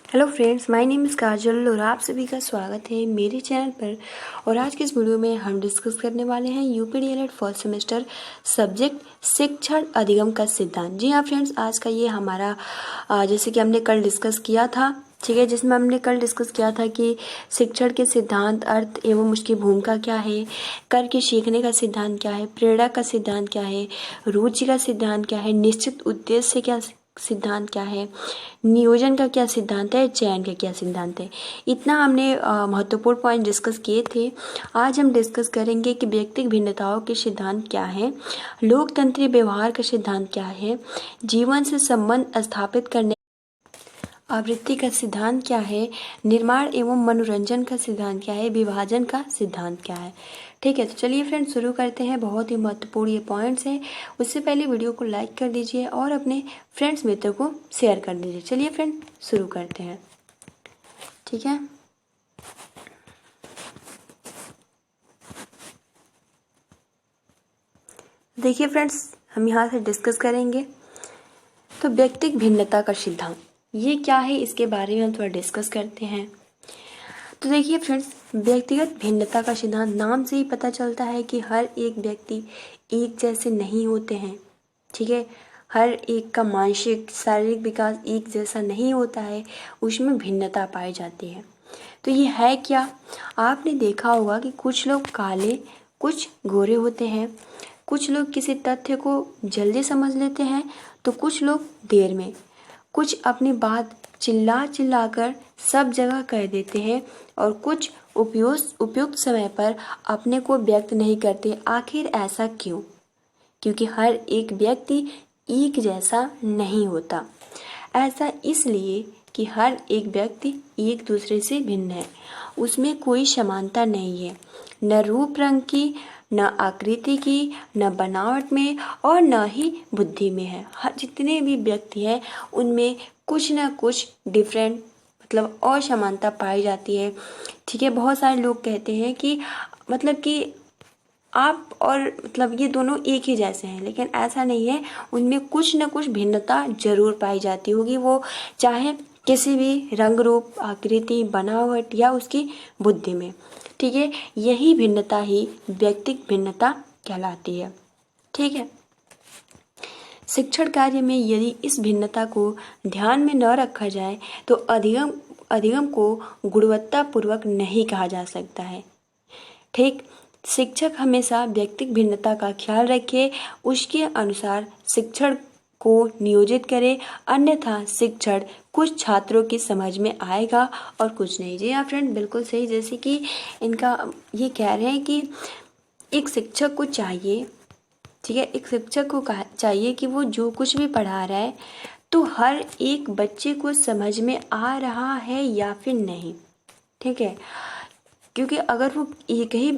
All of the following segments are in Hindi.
Hello friends, my name is Kajal और आप सभी का स्वागत है मेरे चैनल पर। और आज के इस वीडियो में हम डिस्कस करने वाले हैं UP DElEd first semester subject शिक्षण अधिगम का सिद्धांत। जी हाँ फ्रेंड्स, आज का ये हमारा जैसे कि हमने कल डिस्कस किया था, ठीक है, जिसमें हमने कल डिस्कस किया था कि शिक्षण के सिद्धांत, अर्थ एवं उसकी भूमिका क्या है, करके सीखने का सिद्धांत क्या है, प्रेरणा का सिद्धांत क्या है, रुचि का सिद्धांत क्या है, निश्चित उद्देश्य क्या सिद्धांत क्या है, नियोजन का क्या सिद्धांत है, चयन का क्या सिद्धांत है। इतना हमने महत्वपूर्ण पॉइंट डिस्कस किए थे। आज हम डिस्कस करेंगे कि व्यक्तिगत भिन्नताओं के सिद्धांत क्या है, लोकतंत्री व्यवहार का सिद्धांत क्या है, जीवन से संबंध स्थापित करने आवृत्ति का सिद्धांत क्या है, निर्माण एवं मनोरंजन का सिद्धांत क्या है, विभाजन का सिद्धांत क्या है। ठीक है, तो चलिए फ्रेंड्स शुरू करते हैं। बहुत ही महत्वपूर्ण ये पॉइंट्स हैं। उससे पहले वीडियो को लाइक कर दीजिए और अपने फ्रेंड्स मित्रों को शेयर कर दीजिए। चलिए फ्रेंड शुरू करते हैं। ठीक है, देखिए फ्रेंड्स, हम यहाँ से डिस्कस करेंगे। तो व्यक्तिगत भिन्नता का सिद्धांत ये क्या है, इसके बारे में हम थोड़ा डिस्कस करते हैं। तो देखिए फ्रेंड्स, व्यक्तिगत भिन्नता का सिद्धांत नाम से ही पता चलता है कि हर एक व्यक्ति एक जैसे नहीं होते हैं। ठीक है, हर एक का मानसिक शारीरिक विकास एक जैसा नहीं होता है, उसमें भिन्नता पाई जाती है। तो ये है क्या, आपने देखा होगा कि कुछ लोग काले, कुछ गोरे होते हैं, कुछ लोग किसी तथ्य को जल्दी समझ लेते हैं तो कुछ लोग देर में, कुछ अपनी बात चिल्ला कर सब जगह कह देते हैं और कुछ उपयुक्त समय पर अपने को व्यक्त नहीं करते। आखिर ऐसा क्यों? क्योंकि हर एक व्यक्ति एक जैसा नहीं होता। ऐसा इसलिए कि हर एक व्यक्ति एक दूसरे से भिन्न है, उसमें कोई समानता नहीं है, न रूप रंग की, न आकृति की, न बनावट में और न ही बुद्धि में है। हर जितने भी व्यक्ति हैं उनमें कुछ न कुछ डिफरेंट मतलब असमानता पाई जाती है। ठीक है, बहुत सारे लोग कहते हैं कि मतलब कि आप और मतलब ये दोनों एक ही जैसे हैं, लेकिन ऐसा नहीं है, उनमें कुछ न कुछ भिन्नता जरूर पाई जाती होगी, वो चाहे किसी भी रंग रूप, आकृति, बनावट या उसकी बुद्धि में। ठीक है, यही भिन्नता ही व्यक्तिगत भिन्नता कहलाती है। ठीक है, शिक्षण कार्य में यदि इस भिन्नता को ध्यान में न रखा जाए तो अधिगम को गुणवत्तापूर्वक नहीं कहा जा सकता है। ठीक, शिक्षक हमेशा व्यक्तिगत भिन्नता का ख्याल रखे, उसके अनुसार शिक्षण को नियोजित करे, अन्यथा शिक्षण कुछ छात्रों की समझ में आएगा और कुछ नहीं। जी हाँ फ्रेंड, बिल्कुल सही। जैसे कि इनका ये कह रहे हैं कि एक शिक्षक को चाहिए, ठीक है, एक शिक्षक को चाहिए कि वो जो कुछ भी पढ़ा रहा है तो हर एक बच्चे को समझ में आ रहा है या फिर नहीं। ठीक है, क्योंकि अगर वो एक ही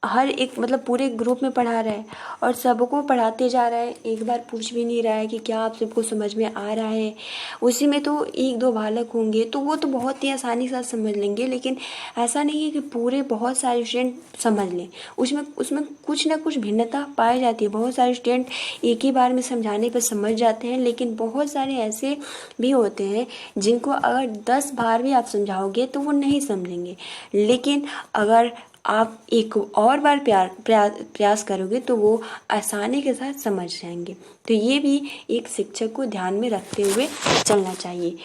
हर एक मतलब पूरे ग्रुप में पढ़ा रहा है और सबको पढ़ाते जा रहा है, एक बार पूछ भी नहीं रहा है कि क्या आप सबको समझ में आ रहा है, उसी में तो एक दो बालक होंगे तो वो तो बहुत ही आसानी से समझ लेंगे, लेकिन ऐसा नहीं है कि पूरे बहुत सारे स्टूडेंट समझ लें। उसमें कुछ ना कुछ भिन्नता पाई जाती है। बहुत सारे स्टूडेंट एक ही बार में समझाने पर समझ जाते हैं, लेकिन बहुत सारे ऐसे भी होते हैं जिनको अगर 10 बार भी आप समझाओगे तो वो नहीं समझेंगे, लेकिन अगर आप एक और बार प्रयास करोगे तो वो आसानी के साथ समझ जाएंगे। तो ये भी एक शिक्षक को ध्यान में रखते हुए चलना चाहिए।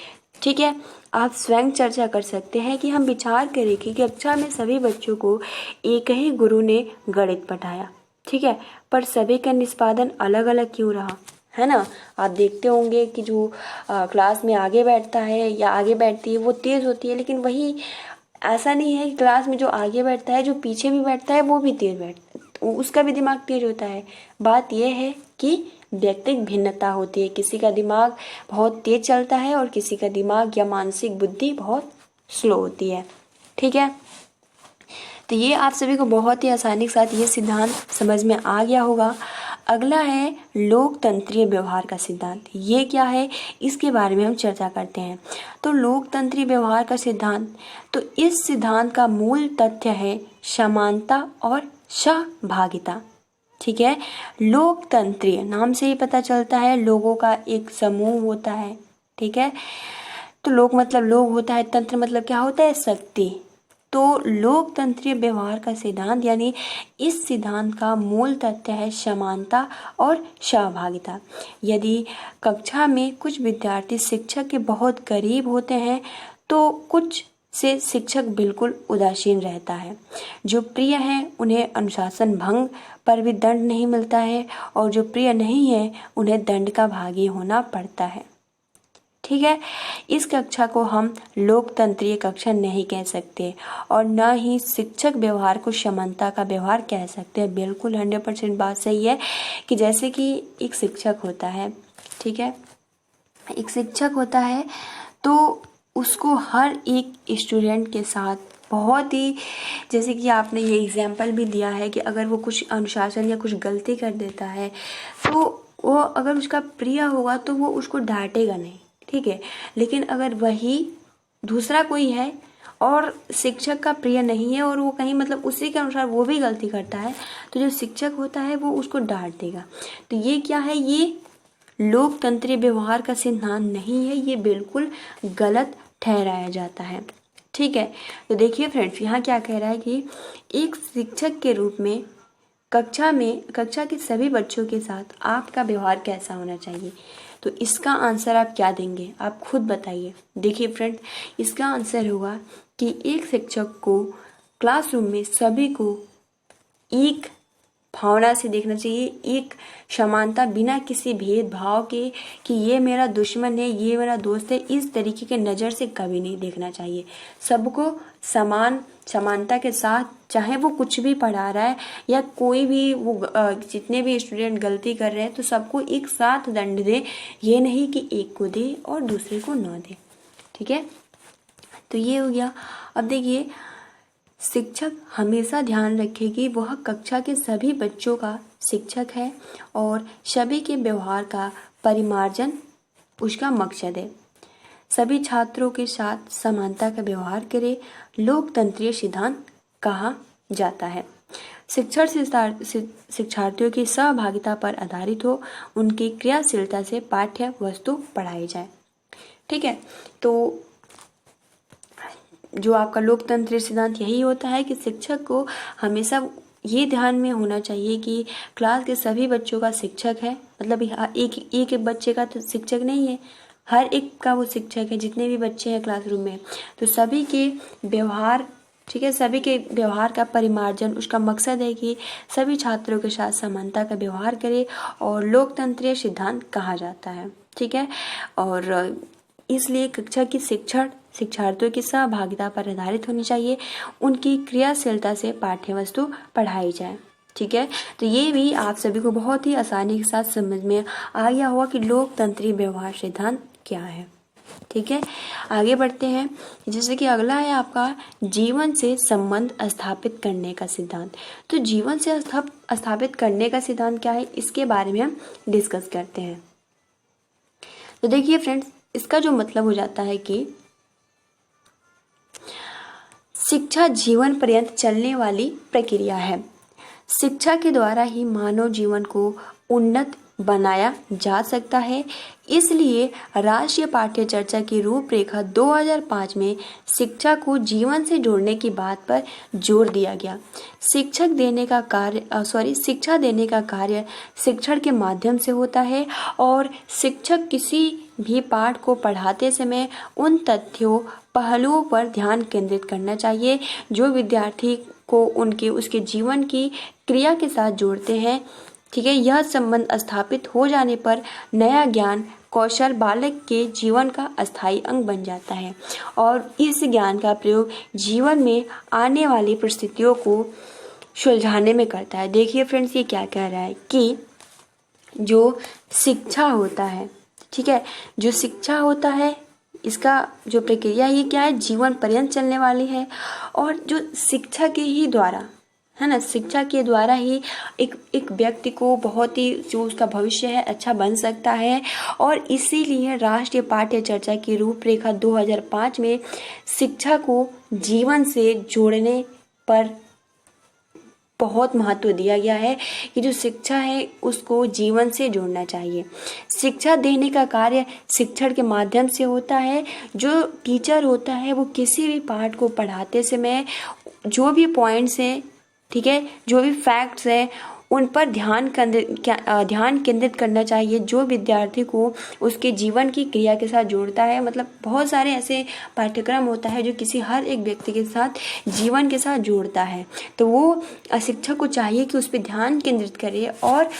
ठीक है, आप स्वयं चर्चा कर सकते हैं कि हम विचार करें कि कक्षा में सभी बच्चों को एक ही गुरु ने गणित पढ़ाया, ठीक है, पर सभी का निष्पादन अलग अलग क्यों रहा, है ना। आप देखते होंगे कि जो क्लास में आगे बैठता है या आगे बैठती है वो तेज होती है, लेकिन वही ऐसा नहीं है कि क्लास में जो आगे बैठता है, जो पीछे भी बैठता है वो भी तेज बैठता, उसका भी दिमाग तेज होता है। बात यह है कि व्यक्तिगत भिन्नता होती है, किसी का दिमाग बहुत तेज चलता है और किसी का दिमाग या मानसिक बुद्धि बहुत स्लो होती है। ठीक है, तो ये आप सभी को बहुत ही आसानी के साथ ये सिद्धांत समझ में आ गया होगा। अगला है लोकतंत्रीय व्यवहार का सिद्धांत। ये क्या है, इसके बारे में हम चर्चा करते हैं। तो लोकतंत्रीय व्यवहार का सिद्धांत, तो इस सिद्धांत का मूल तथ्य है समानता और सहभागिता। ठीक है, लोकतंत्रीय नाम से ही पता चलता है, लोगों का एक समूह होता है। ठीक है, तो लोक मतलब लोग होता है, तंत्र मतलब क्या होता है, शक्ति। तो लोकतंत्रीय व्यवहार का सिद्धांत यानी इस सिद्धांत का मूल तथ्य है समानता और सहभागिता। यदि कक्षा में कुछ विद्यार्थी शिक्षक के बहुत करीब होते हैं तो कुछ से शिक्षक बिल्कुल उदासीन रहता है। जो प्रिय हैं उन्हें अनुशासन भंग पर भी दंड नहीं मिलता है और जो प्रिय नहीं है उन्हें दंड का भागी होना पड़ता है। ठीक है, इस कक्षा को हम लोकतंत्रीय कक्षा नहीं कह सकते और न ही शिक्षक व्यवहार को समानता का व्यवहार कह सकते हैं। बिल्कुल 100% बात सही है कि जैसे कि एक शिक्षक होता है, ठीक है, एक शिक्षक होता है तो उसको हर एक स्टूडेंट के साथ बहुत ही, जैसे कि आपने ये एग्जाम्पल भी दिया है कि अगर वो कुछ अनुशासन या कुछ गलती कर देता है तो वो अगर उसका प्रिय होगा तो वो उसको डांटेगा नहीं, ठीक है। लेकिन अगर वही दूसरा कोई है और शिक्षक का प्रिय नहीं है और वो कहीं मतलब उसी के अनुसार वो भी गलती करता है तो जो शिक्षक होता है वो उसको डांट देगा। तो ये क्या है, ये लोकतंत्रीय व्यवहार का सिद्धांत नहीं है, ये बिल्कुल गलत ठहराया जाता है। ठीक है, तो देखिए फ्रेंड्स यहाँ क्या कह रहा है कि एक शिक्षक के रूप में कक्षा के सभी बच्चों के साथ आपका व्यवहार कैसा होना चाहिए। तो इसका आंसर आप क्या देंगे, आप खुद बताइए। देखिए फ्रेंड्स, इसका आंसर होगा कि एक शिक्षक को क्लासरूम में सभी को एक भावना से देखना चाहिए, एक समानता, बिना किसी भेदभाव के कि ये मेरा दुश्मन है ये मेरा दोस्त है, इस तरीके के नज़र से कभी नहीं देखना चाहिए। सबको समानता के साथ, चाहे वो कुछ भी पढ़ा रहा है या कोई भी वो जितने भी स्टूडेंट गलती कर रहे हैं तो सबको एक साथ दंड दे, ये नहीं कि एक को दे और दूसरे को ना दे। ठीक है, तो ये हो गया। अब देखिए, शिक्षक हमेशा ध्यान रखे कि वह कक्षा के सभी बच्चों का शिक्षक है और सभी के व्यवहार का परिमार्जन उसका मकसद है। सभी छात्रों के साथ समानता का व्यवहार करे, लोकतंत्रीय सिद्धांत कहा जाता है। शिक्षण शिक्षार्थियों की सहभागिता पर आधारित हो, उनकी क्रियाशीलता से पाठ्य वस्तु पढ़ाई जाए। ठीक है, तो जो आपका लोकतंत्रीय सिद्धांत यही होता है कि शिक्षक को हमेशा ये ध्यान में होना चाहिए कि क्लास के सभी बच्चों का शिक्षक है, मतलब एक बच्चे का तो शिक्षक नहीं है, हर एक का वो शिक्षक है, जितने भी बच्चे हैं क्लासरूम में, तो सभी के व्यवहार, ठीक है, सभी के व्यवहार का परिमार्जन उसका मकसद है कि सभी छात्रों के साथ समानता का व्यवहार करे और लोकतंत्रीय सिद्धांत कहा जाता है। ठीक है, और इसलिए कक्षा की शिक्षार्थियों की सहभागिता पर आधारित होनी चाहिए, उनकी क्रियाशीलता से पाठ्य वस्तु पढ़ाई जाए। ठीक है, तो ये भी आप सभी को बहुत ही आसानी के साथ समझ में आ गया होगा कि लोकतंत्रीय व्यवहार सिद्धांत क्या है। ठीक है, आगे बढ़ते हैं। जैसे कि अगला है आपका जीवन से संबंध स्थापित करने का सिद्धांत। तो जीवन से स्थापित करने का सिद्धांत क्या है, इसके बारे में हम डिस्कस करते हैं। तो देखिए फ्रेंड्स, इसका जो मतलब हो जाता है कि शिक्षा जीवन पर्यंत चलने वाली प्रक्रिया है। शिक्षा के द्वारा ही मानव जीवन को उन्नत बनाया जा सकता है। इसलिए राष्ट्रीय पाठ्य चर्चा की रूपरेखा 2005 में शिक्षा को जीवन से जोड़ने की बात पर जोर दिया गया। शिक्षा देने का कार्य शिक्षण के माध्यम से होता है और शिक्षक किसी भी पाठ को पढ़ाते समय उन तथ्यों पहलुओं पर ध्यान केंद्रित करना चाहिए जो विद्यार्थी को उसके जीवन की क्रिया के साथ जोड़ते हैं। ठीक है, यह संबंध स्थापित हो जाने पर नया ज्ञान कौशल बालक के जीवन का अस्थायी अंग बन जाता है और इस ज्ञान का प्रयोग जीवन में आने वाली परिस्थितियों को सुलझाने में करता है। देखिए फ्रेंड्स, ये क्या कह रहा है कि जो शिक्षा होता है, ठीक है, जो शिक्षा होता है इसका जो प्रक्रिया ये क्या है, जीवन पर्यंत चलने वाली है और जो शिक्षा के ही द्वारा है ना, शिक्षा के द्वारा ही एक व्यक्ति को बहुत ही जो उसका भविष्य है अच्छा बन सकता है। और इसीलिए राष्ट्रीय पाठ्य चर्चा की रूपरेखा 2005 में शिक्षा को जीवन से जोड़ने पर बहुत महत्व दिया गया है कि जो शिक्षा है उसको जीवन से जोड़ना चाहिए। शिक्षा देने का कार्य शिक्षण के माध्यम से होता है। जो टीचर होता है वो किसी भी पाठ को पढ़ाते समय जो भी पॉइंट्स हैं, ठीक है, जो भी फैक्ट्स हैं उन पर ध्यान केंद्रित करना चाहिए, जो विद्यार्थी को उसके जीवन की क्रिया के साथ जोड़ता है। मतलब बहुत सारे ऐसे पाठ्यक्रम होता है जो किसी हर एक व्यक्ति के साथ जीवन के साथ जोड़ता है, तो वो शिक्षक को चाहिए कि उस पर ध्यान केंद्रित करे और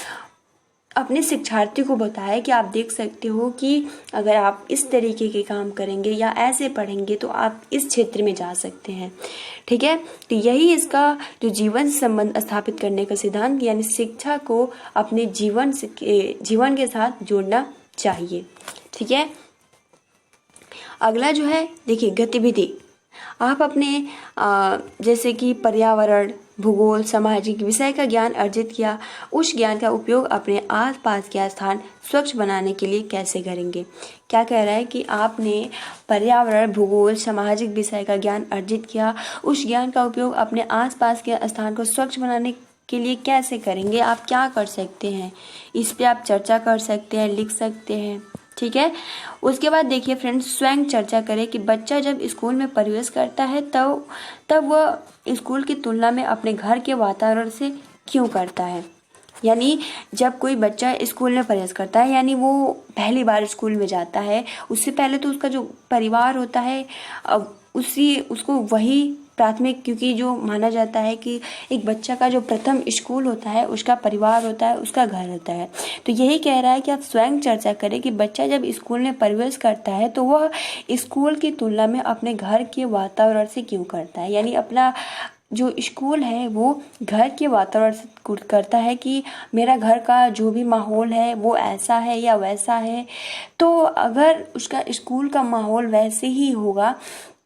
अपने शिक्षार्थी को बताया कि आप देख सकते हो कि अगर आप इस तरीके के काम करेंगे या ऐसे पढ़ेंगे तो आप इस क्षेत्र में जा सकते हैं। ठीक है, तो यही इसका जो जीवन संबंध स्थापित करने का सिद्धांत, यानी शिक्षा को अपने जीवन के साथ जोड़ना चाहिए। ठीक है, अगला जो है देखिए गतिविधि। आप अपने जैसे कि पर्यावरण, भूगोल, सामाजिक विषय का ज्ञान अर्जित किया, उस ज्ञान का उपयोग अपने आसपास का स्थान स्वच्छ बनाने के लिए कैसे करेंगे। क्या कह रहा है कि आपने पर्यावरण, भूगोल, सामाजिक विषय का ज्ञान अर्जित किया, उस ज्ञान का उपयोग अपने आसपास के स्थान को स्वच्छ बनाने के लिए कैसे करेंगे, आप क्या कर सकते हैं, इस पे आप चर्चा कर सकते हैं, लिख सकते हैं। ठीक है, उसके बाद देखिए फ्रेंड्स, स्वयं चर्चा करें कि बच्चा जब स्कूल में प्रवेश करता है तब वह स्कूल की तुलना में अपने घर के वातावरण से क्यों करता है। यानी जब कोई बच्चा स्कूल में प्रवेश करता है, यानी वो पहली बार स्कूल में जाता है, उससे पहले तो उसका जो परिवार होता है उसको वही प्राथमिक, क्योंकि जो माना जाता है कि एक बच्चा का जो प्रथम स्कूल होता है उसका परिवार होता है, उसका घर होता है। तो यही कह रहा है कि आप स्वयं चर्चा करें कि बच्चा जब स्कूल में प्रवेश करता है तो वह स्कूल की तुलना में अपने घर के वातावरण से क्यों करता है। यानी अपना जो स्कूल है वो घर के वातावरण से करता है कि मेरा घर का जो भी माहौल है वो ऐसा है या वैसा है। तो अगर उसका स्कूल का माहौल वैसे ही होगा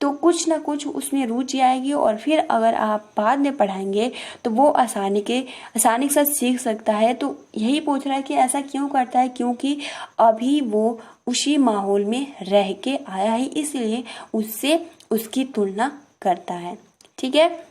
तो कुछ ना कुछ उसमें रुचि आएगी और फिर अगर आप बाद में पढ़ाएंगे तो वो आसानी के साथ सीख सकता है। तो यही पूछ रहा है कि ऐसा क्यों करता है, क्योंकि अभी वो उसी माहौल में रह के आया है, इसलिए उससे उसकी तुलना करता है। ठीक है,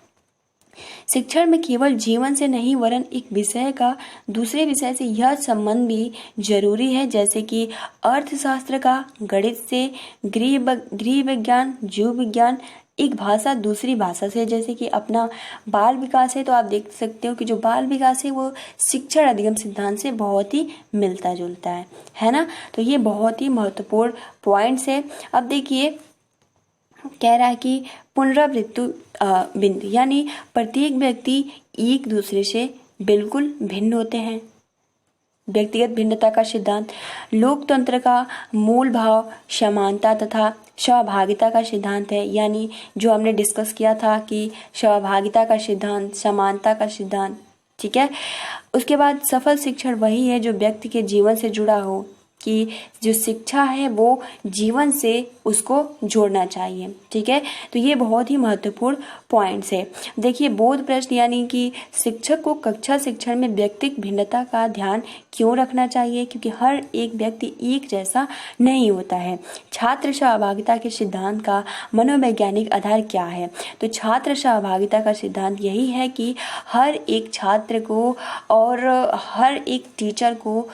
शिक्षण में केवल जीवन से नहीं वरन एक विषय का दूसरे विषय से यह संबंध भी जरूरी है, जैसे कि अर्थशास्त्र का गणित से, गृह विज्ञान, जीव विज्ञान एक भाषा दूसरी भाषा से। जैसे कि अपना बाल विकास है तो आप देख सकते हो कि जो बाल विकास है वो शिक्षण अधिगम सिद्धांत से बहुत ही मिलता जुलता है ना। तो ये बहुत ही महत्वपूर्ण पॉइंट्स है। अब देखिए कह रहा है कि पुनरावृत्ति बिंदु, यानी प्रत्येक व्यक्ति एक दूसरे से बिल्कुल भिन्न होते हैं। व्यक्तिगत भिन्नता का सिद्धांत, लोकतंत्र का मूल भाव समानता तथा सहभागिता का सिद्धांत है। यानी जो हमने डिस्कस किया था कि सहभागिता का सिद्धांत, समानता का सिद्धांत। ठीक है, उसके बाद सफल शिक्षण वही है जो व्यक्ति के जीवन से जुड़ा हो, कि जो शिक्षा है वो जीवन से उसको जोड़ना चाहिए। ठीक है, तो ये बहुत ही महत्वपूर्ण पॉइंट्स है। देखिए बोध प्रश्न, यानी कि शिक्षक को कक्षा शिक्षण में व्यक्तिगत भिन्नता का ध्यान क्यों रखना चाहिए, क्योंकि हर एक व्यक्ति एक जैसा नहीं होता है। छात्र सहभागिता के सिद्धांत का मनोवैज्ञानिक आधार क्या है, तो छात्र सहभागिता का सिद्धांत यही है कि हर एक छात्र को और हर एक टीचर को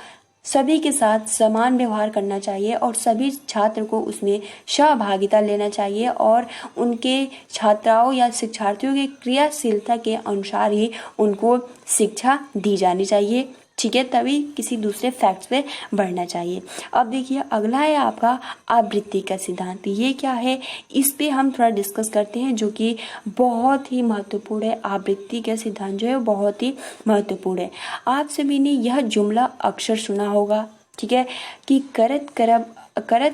सभी के साथ समान व्यवहार करना चाहिए और सभी छात्र को उसमें सहभागिता लेना चाहिए और उनके छात्राओं या शिक्षार्थियों की क्रियाशीलता के अनुसार ही उनको शिक्षा दी जानी चाहिए। ठीक है, तभी किसी दूसरे फैक्ट्स पे बढ़ना चाहिए। अब देखिए अगला है आपका आवृत्ति का सिद्धांत। ये क्या है, इस पे हम थोड़ा डिस्कस करते हैं, जो कि बहुत ही महत्वपूर्ण है। आवृत्ति का सिद्धांत जो है बहुत ही महत्वपूर्ण है। आप सभी ने यह जुमला अक्सर सुना होगा, ठीक है, कि करत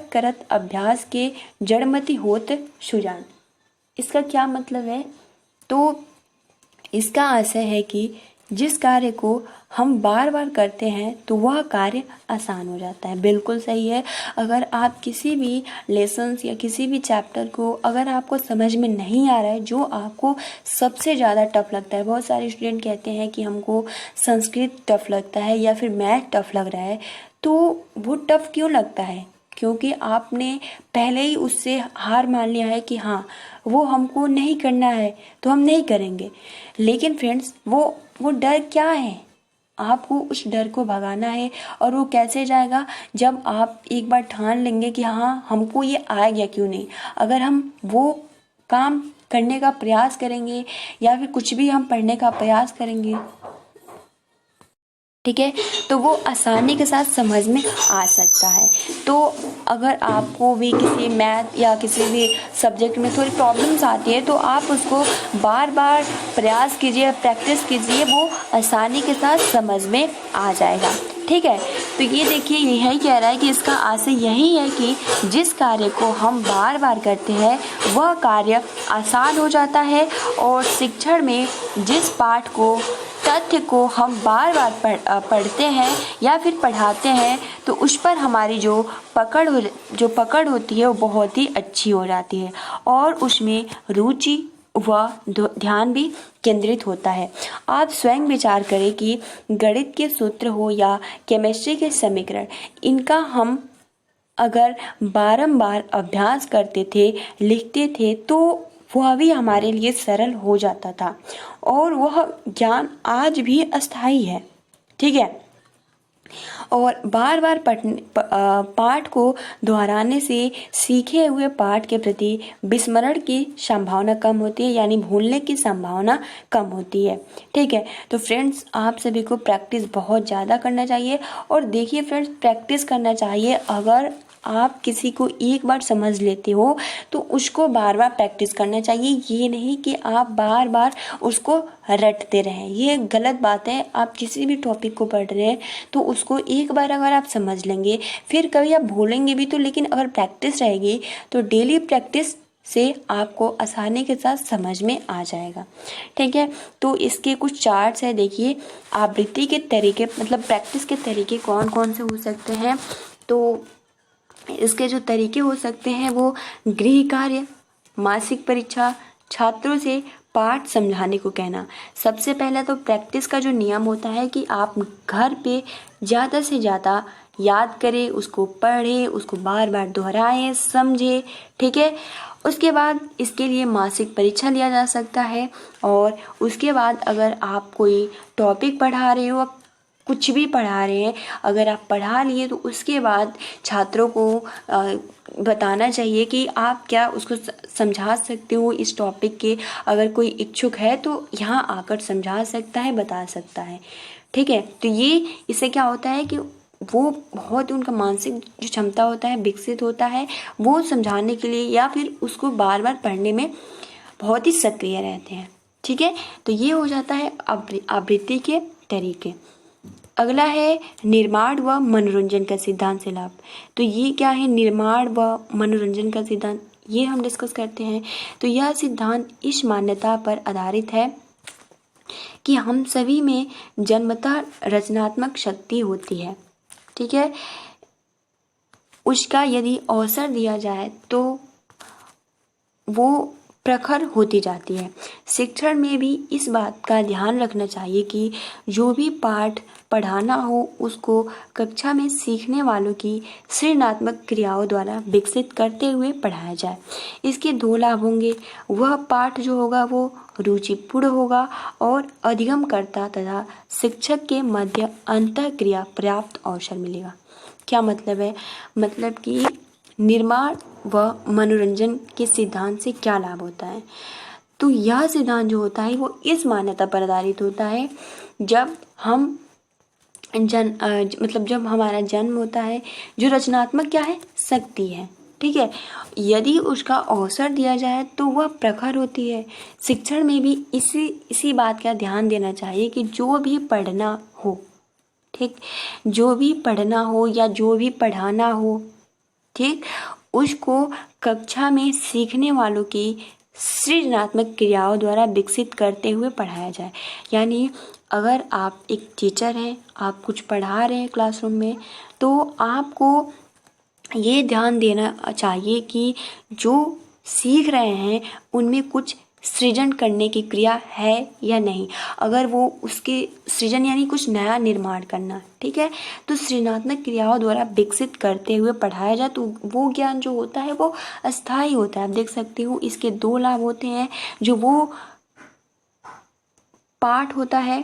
करत अभ्यास के जड़मति होत सुजान। इसका क्या मतलब है, तो इसका आशय है कि जिस कार्य को हम बार बार करते हैं तो वह कार्य आसान हो जाता है। बिल्कुल सही है। अगर आप किसी भी लेसन्स या किसी भी चैप्टर को अगर आपको समझ में नहीं आ रहा है, जो आपको सबसे ज़्यादा टफ लगता है, बहुत सारे स्टूडेंट कहते हैं कि हमको संस्कृत टफ लगता है या फिर मैथ टफ लग रहा है, तो वो टफ क्यों लगता है, क्योंकि आपने पहले ही उससे हार मान लिया है कि हाँ वो हमको नहीं करना है तो हम नहीं करेंगे। लेकिन फ्रेंड्स वो डर क्या है, आपको उस डर को भगाना है। और वो कैसे जाएगा, जब आप एक बार ठान लेंगे कि हाँ हमको ये आएगा क्यों नहीं। अगर हम वो काम करने का प्रयास करेंगे या फिर कुछ भी हम पढ़ने का प्रयास करेंगे, ठीक है, तो वो आसानी के साथ समझ में आ सकता है। तो अगर आपको भी किसी मैथ या किसी भी सब्जेक्ट में थोड़ी प्रॉब्लम्स आती है तो आप उसको बार बार प्रयास कीजिए, प्रैक्टिस कीजिए, वो आसानी के साथ समझ में आ जाएगा। ठीक है, तो ये देखिए यही कह रहा है कि इसका आशय यही है कि जिस कार्य को हम बार बार करते हैं वह कार्य आसान हो जाता है। और शिक्षण में जिस पाठ को तथ्य को हम बार बार पढ़ते हैं या फिर पढ़ाते हैं तो उस पर हमारी जो पकड़ होती है वो बहुत ही अच्छी हो जाती है और उसमें रुचि व ध्यान भी केंद्रित होता है। आप स्वयं विचार करें कि गणित के सूत्र हो या केमिस्ट्री के समीकरण, इनका हम अगर बारंबार अभ्यास करते थे, लिखते थे तो वह भी हमारे लिए सरल हो जाता था और वह ज्ञान आज भी अस्थायी है। ठीक है, और बार बार पाठ को दोहराने से सीखे हुए पाठ के प्रति विस्मरण की संभावना कम होती है, यानी भूलने की संभावना कम होती है। ठीक है, तो फ्रेंड्स आप सभी को प्रैक्टिस बहुत ज़्यादा करना चाहिए। और देखिए फ्रेंड्स, प्रैक्टिस करना चाहिए। अगर आप किसी को एक बार समझ लेते हो तो उसको बार बार प्रैक्टिस करना चाहिए। ये नहीं कि आप बार बार उसको रटते रहें, ये गलत बात है। आप किसी भी टॉपिक को पढ़ रहे हैं तो उसको एक बार अगर आप समझ लेंगे, फिर कभी आप भूलेंगे भी तो, लेकिन अगर प्रैक्टिस रहेगी तो डेली प्रैक्टिस से आपको आसानी के साथ समझ में आ जाएगा। ठीक है, तो इसके कुछ चार्ट्स है। देखिए आवृत्ति के तरीके, मतलब प्रैक्टिस के तरीके कौन कौन से हो सकते हैं। तो इसके जो तरीके हो सकते हैं वो गृह कार्य, मासिक परीक्षा, छात्रों से पाठ समझाने को कहना। सबसे पहला तो प्रैक्टिस का जो नियम होता है कि आप घर पे ज़्यादा से ज़्यादा याद करें, उसको पढ़ें, उसको बार बार दोहराएं, समझें। ठीक है, उसके बाद इसके लिए मासिक परीक्षा लिया जा सकता है। और उसके बाद अगर आप कोई टॉपिक पढ़ा रहे हो, कुछ भी पढ़ा रहे हैं, अगर आप पढ़ा लिए तो उसके बाद छात्रों को बताना चाहिए कि आप क्या उसको समझा सकते हो इस टॉपिक के। अगर कोई इच्छुक है तो यहाँ आकर समझा सकता है, बता सकता है। ठीक है, तो ये इससे क्या होता है कि वो बहुत उनका मानसिक जो क्षमता होता है विकसित होता है, वो समझाने के लिए या फिर उसको बार बार पढ़ने में बहुत ही सक्रिय रहते हैं। ठीक है, तो ये हो जाता है आवृत्ति के तरीके। अगला है निर्माण व मनोरंजन का सिद्धांत से लाभ। तो ये क्या है, निर्माण व मनोरंजन का सिद्धांत, ये हम डिस्कस करते हैं। तो यह सिद्धांत इस मान्यता पर आधारित है कि हम सभी में जन्मतः रचनात्मक शक्ति होती है। ठीक है, उसका यदि अवसर दिया जाए तो वो प्रखर होती जाती है। शिक्षण में भी इस बात का ध्यान रखना चाहिए कि जो भी पाठ पढ़ाना हो उसको कक्षा में सीखने वालों की सृजनात्मक क्रियाओं द्वारा विकसित करते हुए पढ़ाया जाए। इसके दो लाभ होंगे, वह पाठ जो होगा वो रुचिपूर्ण होगा और अधिगमकर्ता तथा शिक्षक के मध्य अंतःक्रिया पर्याप्त अवसर मिलेगा। क्या मतलब है, मतलब कि निर्माण व मनोरंजन के सिद्धांत से क्या लाभ होता है। तो यह सिद्धांत जो होता है वो इस मान्यता पर आधारित होता है, जब हम जब हमारा जन्म होता है, जो रचनात्मक क्या है, शक्ति है। ठीक है, यदि उसका अवसर दिया जाए तो वह प्रखर होती है। शिक्षण में भी इसी बात का ध्यान देना चाहिए कि जो भी पढ़ना हो, ठीक, जो भी पढ़ना हो या जो भी पढ़ाना हो, ठीक, उसको कक्षा में सीखने वालों की सृजनात्मक क्रियाओं द्वारा विकसित करते हुए पढ़ाया जाए। यानी अगर आप एक टीचर हैं, आप कुछ पढ़ा रहे हैं क्लासरूम में, तो आपको ये ध्यान देना चाहिए कि जो सीख रहे हैं उनमें कुछ सृजन करने की क्रिया है या नहीं। अगर वो उसके सृजन यानी कुछ नया निर्माण करना, ठीक है, तो सृजनात्मक क्रियाओं द्वारा विकसित करते हुए पढ़ाया जाए तो वो ज्ञान जो होता है वो अस्थायी होता है। आप देख सकते हो इसके 2 लाभ होते हैं। जो वो पाठ होता है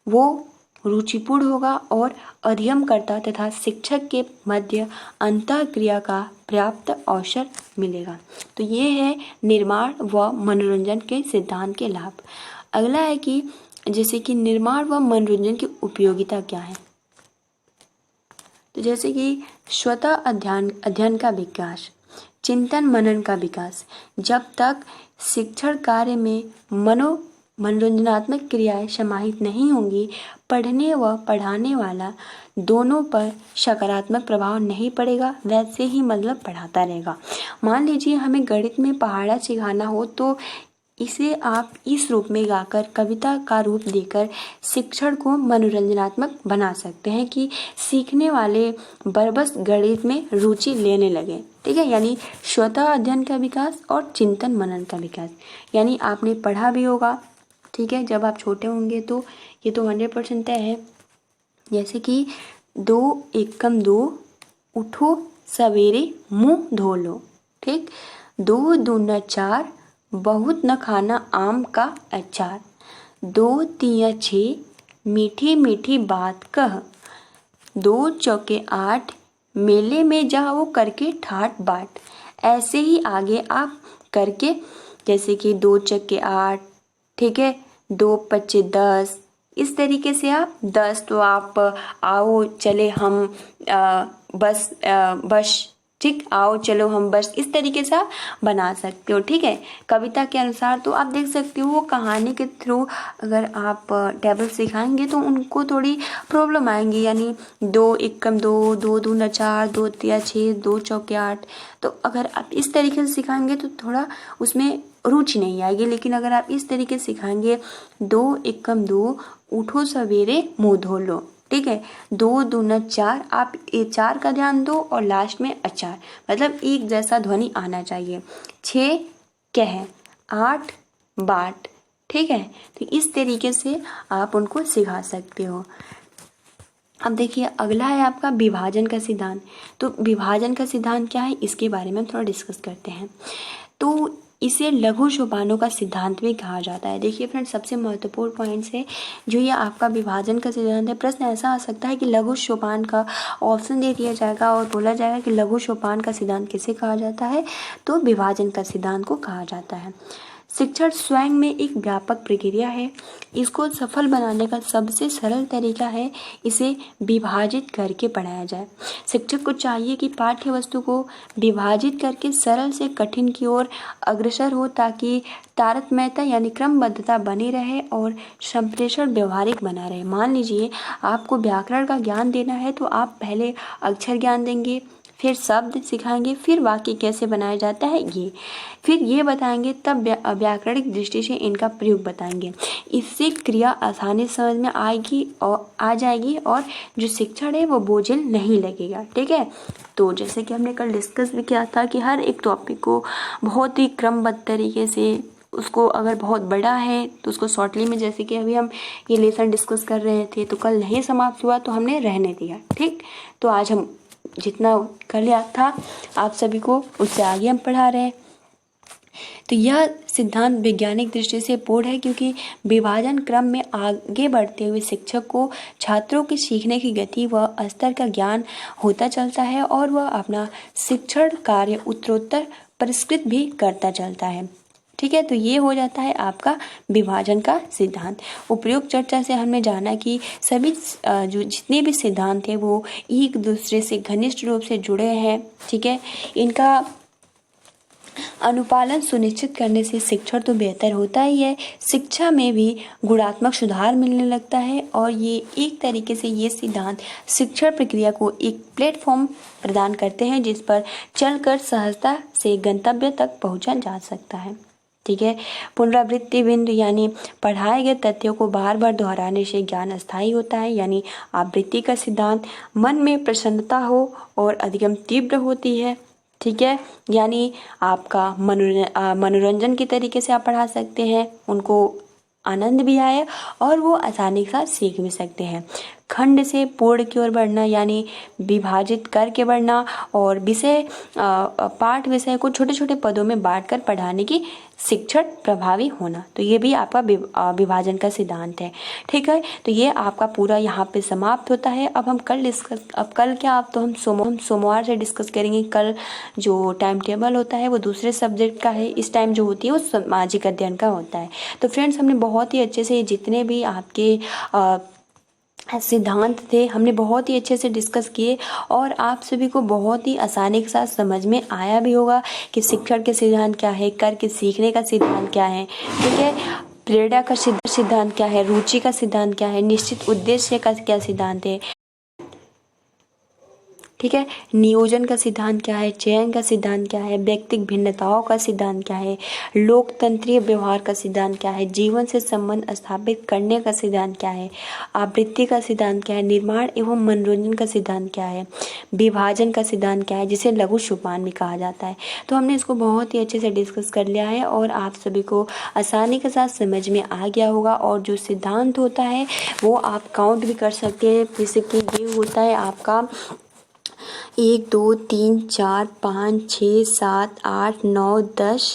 वो रुचिपूर्ण होगा और अध्ययनकर्ता तथा शिक्षक के मध्य अंतःक्रिया का पर्याप्त अवसर मिलेगा। तो ये है निर्माण व मनोरंजन के सिद्धांत के लाभ। अगला है कि जैसे कि निर्माण व मनोरंजन की उपयोगिता क्या है। तो जैसे कि स्वतः अध्ययन का विकास, चिंतन मनन का विकास। जब तक शिक्षण कार्य में मनोरंजनात्मक क्रियाएं समाहित नहीं होंगी, पढ़ने व पढ़ाने वाला दोनों पर सकारात्मक प्रभाव नहीं पड़ेगा, वैसे ही मतलब पढ़ाता रहेगा। मान लीजिए हमें गणित में पहाड़ा सिखाना हो तो इसे आप इस रूप में गाकर कविता का रूप देकर शिक्षण को मनोरंजनात्मक बना सकते हैं कि सीखने वाले बरबस गणित में रुचि लेने लगे। ठीक है, यानी स्वतः अध्ययन का विकास और चिंतन मनन का विकास। यानी आपने पढ़ा भी होगा, ठीक है, जब आप छोटे होंगे तो ये तो 100% तय है। जैसे कि 2 एकम 2 उठो सवेरे मुंह धो लो, ठीक। 2 दूना 4 बहुत न खाना आम का अचार। 2 तिया 6 मीठी मीठी बात कह। 2 चौके 8 मेले में जाओ करके ठाट बाट। ऐसे ही आगे आप करके, जैसे कि 2 चौके 8, ठीक है, 2 पच्चे 10, इस तरीके से आप 10 तो आप आओ चले हम बस, ठीक, आओ चलो हम बस, इस तरीके से आप बना सकते हो। ठीक है, कविता के अनुसार तो आप देख सकते हो वो कहानी के थ्रू अगर आप टेबल सिखाएंगे तो उनको थोड़ी प्रॉब्लम आएंगी। यानी 2 एकम 2, 2 दूना 4, 2 तिया 6, 2 चौके 8, तो अगर आप इस तरीके से सिखाएंगे तो थोड़ा उसमें रुचि नहीं आएगी। लेकिन अगर आप इस तरीके से सिखाएंगे 2 एकम 2 उठो सवेरे मुंह धो लो, ठीक है, 2 दूना 4, आप ये 4 का ध्यान दो और लास्ट में अचार, मतलब एक जैसा ध्वनि आना चाहिए। 6 कह, 8 बाट, ठीक है, तो इस तरीके से आप उनको सिखा सकते हो। अब देखिए अगला है आपका विभाजन का सिद्धांत। तो विभाजन का सिद्धांत क्या है इसके बारे में हम थोड़ा डिस्कस करते हैं। तो इसे लघु सोपानों का सिद्धांत भी कहा जाता है। देखिए फ्रेंड्स, सबसे महत्वपूर्ण पॉइंट्स है जो ये आपका विभाजन का सिद्धांत है। प्रश्न ऐसा आ सकता है कि लघु सोपान का ऑप्शन दे दिया जाएगा और बोला जाएगा कि लघु सोपान का सिद्धांत किसे कहा जाता है, तो विभाजन का सिद्धांत को कहा जाता है। शिक्षण स्वयं में एक व्यापक प्रक्रिया है। इसको सफल बनाने का सबसे सरल तरीका है इसे विभाजित करके पढ़ाया जाए। शिक्षक को चाहिए कि पाठ्य वस्तु को विभाजित करके सरल से कठिन की ओर अग्रसर हो ताकि तारतम्यता यानी क्रमबद्धता बनी रहे और संप्रेषण व्यवहारिक बना रहे। मान लीजिए आपको व्याकरण का ज्ञान देना है तो आप पहले अक्षर ज्ञान देंगे, फिर शब्द सिखाएंगे, फिर वाक्य कैसे बनाया जाता है ये, फिर ये बताएंगे, तब व्याकरणिक दृष्टि से इनका प्रयोग बताएंगे। इससे क्रिया आसानी से समझ में आएगी और आ जाएगी और जो शिक्षण है वो बोझिल नहीं लगेगा। ठीक है, तो जैसे कि हमने कल डिस्कस भी किया था कि हर एक टॉपिक को बहुत ही क्रमबद्ध तरीके से, उसको अगर बहुत बड़ा है तो उसको शॉर्टली में, जैसे कि अभी हम ये लेसन डिस्कस कर रहे थे तो कल नहीं समाप्त हुआ तो हमने रहने दिया। ठीक, तो आज हम जितना कर लिया था आप सभी को उससे आगे हम पढ़ा रहे हैं। तो यह सिद्धांत वैज्ञानिक दृष्टि से पूर्ण है क्योंकि विभाजन क्रम में आगे बढ़ते हुए शिक्षक को छात्रों के सीखने की गति व स्तर का ज्ञान होता चलता है और वह अपना शिक्षण कार्य उत्तरोत्तर परिष्कृत भी करता चलता है। ठीक है, तो ये हो जाता है आपका विभाजन का सिद्धांत। उपरोक्त चर्चा से हमने जाना कि सभी जो जितने भी सिद्धांत हैं वो एक दूसरे से घनिष्ठ रूप से जुड़े हैं। ठीक है, इनका अनुपालन सुनिश्चित करने से शिक्षण तो बेहतर होता ही है, शिक्षा में भी गुणात्मक सुधार मिलने लगता है और ये एक तरीके से ये सिद्धांत शिक्षण प्रक्रिया को एक प्लेटफॉर्म प्रदान करते हैं जिस पर चलकर सहजता से गंतव्य तक पहुंचा जा सकता है। ठीक है, पुनरावृत्ति बिंदु यानी पढ़ाए गए तथ्यों को बार बार दोहराने से ज्ञान अस्थायी होता है। यानी आवृत्ति का सिद्धांत मन में प्रसन्नता हो और अधिगम तीव्र होती है। ठीक है, यानी आपका मनोरंजन के तरीके से आप पढ़ा सकते हैं, उनको आनंद भी आए और वो आसानी के साथ सीख भी सकते हैं। खंड से पूर्ण की ओर बढ़ना, यानी विभाजित करके बढ़ना और विषय पाठ विषय को छोटे छोटे पदों में बांटकर पढ़ाने की शिक्षण प्रभावी होना। तो ये भी आपका विभाजन का सिद्धांत है। ठीक है, तो ये आपका पूरा यहाँ पे समाप्त होता है। अब कल क्या, आप तो हम सोमवार से डिस्कस करेंगे। कल जो टाइम टेबल होता है वो दूसरे सब्जेक्ट का है, इस टाइम जो होती है वो सामाजिक अध्ययन का होता है। तो फ्रेंड्स, हमने बहुत ही अच्छे से जितने भी आपके सिद्धांत थे हमने बहुत ही अच्छे से डिस्कस किए और आप सभी को बहुत ही आसानी के साथ समझ में आया भी होगा कि शिक्षण के सिद्धांत क्या है, करके सीखने का सिद्धांत क्या है। ठीक है, प्रेरणा का सिद्धांत क्या है, रुचि का सिद्धांत क्या है, निश्चित उद्देश्य का क्या सिद्धांत है। ठीक है, नियोजन का सिद्धांत क्या है, चयन का सिद्धांत क्या है, व्यक्तिगत भिन्नताओं का सिद्धांत क्या है, लोकतंत्रीय व्यवहार का सिद्धांत क्या है, जीवन से संबंध स्थापित करने का सिद्धांत क्या है, आवृत्ति का सिद्धांत क्या है, निर्माण एवं मनोरंजन का सिद्धांत क्या है, विभाजन का सिद्धांत क्या है, जिसे लघु सोपान भी कहा जाता है। तो हमने इसको बहुत ही अच्छे से डिस्कस कर लिया है और आप सभी को आसानी के साथ समझ में आ गया होगा। और जो सिद्धांत होता है वो आप काउंट भी कर सकते हैं, जैसे कि ये होता है आपका 1 2 3 4 5 6 7 8 9 10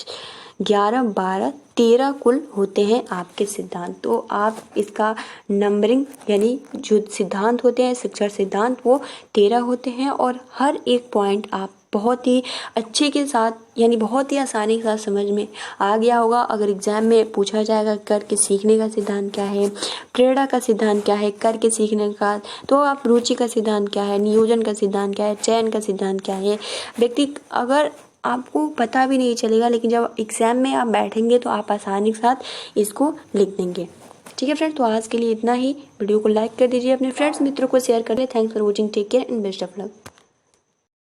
11 12 13 कुल होते हैं आपके सिद्धांत। तो आप इसका नंबरिंग, यानी जो सिद्धांत होते हैं शिक्षण सिद्धांत, वो 13 होते हैं और हर एक पॉइंट आप बहुत ही अच्छे के साथ, यानी बहुत ही आसानी के साथ समझ में आ गया होगा। अगर एग्जाम में पूछा जाएगा करके सीखने का सिद्धांत क्या है, प्रेरणा का सिद्धांत क्या है, करके सीखने का, तो आप रुचि का सिद्धांत क्या है, नियोजन का सिद्धांत क्या है, चयन का सिद्धांत क्या है, व्यक्ति, अगर आपको पता भी नहीं चलेगा लेकिन जब एग्जाम में आप बैठेंगे तो आप आसानी के साथ इसको लिख देंगे। ठीक है फ्रेंड्स, तो आज के लिए इतना ही। वीडियो को लाइक कर दीजिए, अपने फ्रेंड्स मित्रों को शेयर करें। Thanks for watching, take care and best of luck.